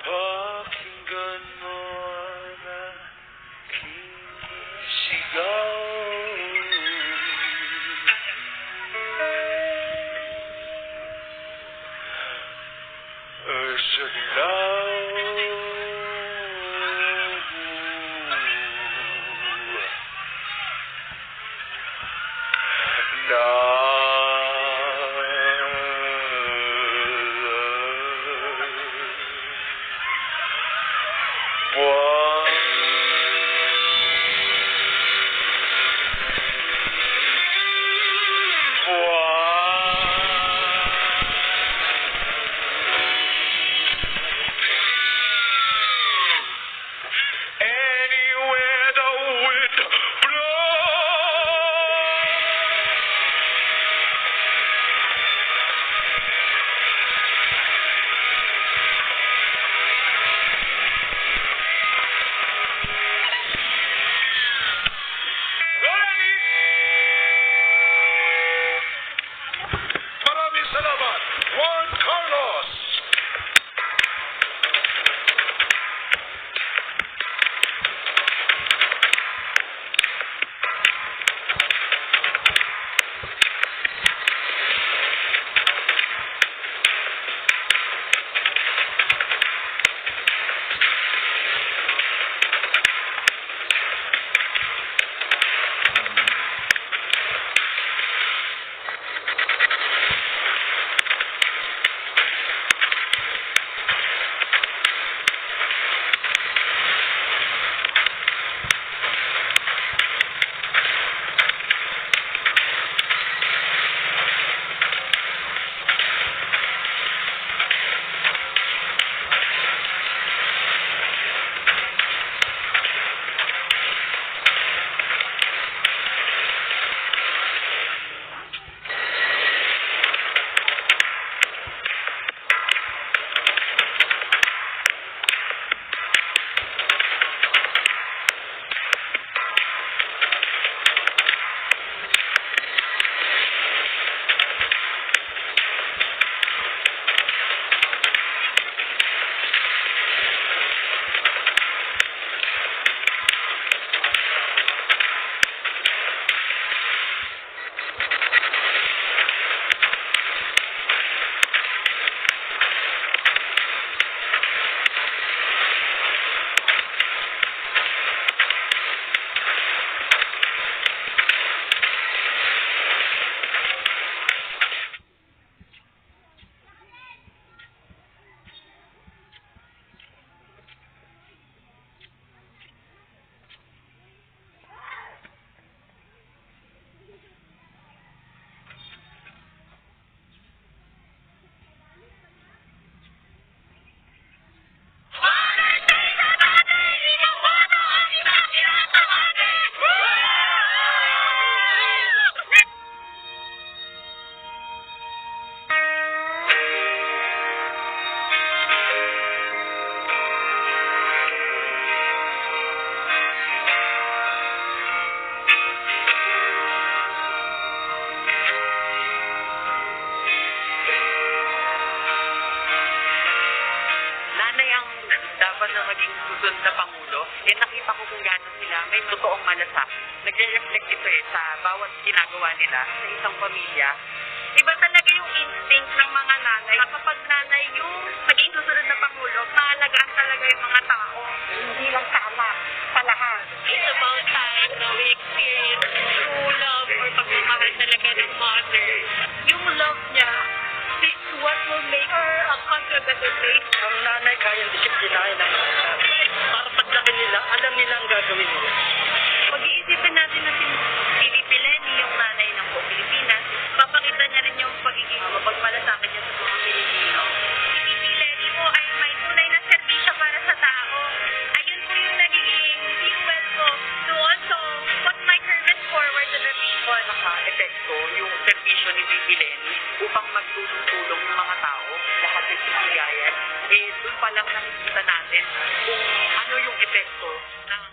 Pakinggan mo na kinisigaw. Sa dilaw dapat na maging susunod na Pangulo, nakita ko kung gano'n sila may totoong malasakit. Nagre-reflect ito sa bawat ginagawa nila sa isang pamilya. Iba talaga yung instinct ng mga nanay. Kapag nanay yung maging susunod na Pangulo, maalagaan talaga yung mga tao. Hindi lang sa anak, sa lahat. It's about time na we experience true love or pagmamahal talaga ng mother. Yung love niya is what will make her a country a better place. Ang nanay kayang disiplinahin ng mga anak. Para paglaki nila, alam nila ang gagawin nila. Pag-iisipin natin na si P.D.P. Lenny, yung nanay ng buong Pilipinas, papakita niya rin yung pagiging mapagmalasakit niya sa mga Pilipino. Si P.D.P. Lenny po ay may tunay na serbisyo para sa tao. Ayun po yung nagiging fuel ko to also put my service forward to the people. Naka-epekto yung serbisyo ni P.D.P. Lenny upang magtulong-tulong ng mga tao, lahat ng sisigayan. Doon pa lang nakikita natin kung ano yung epekto ng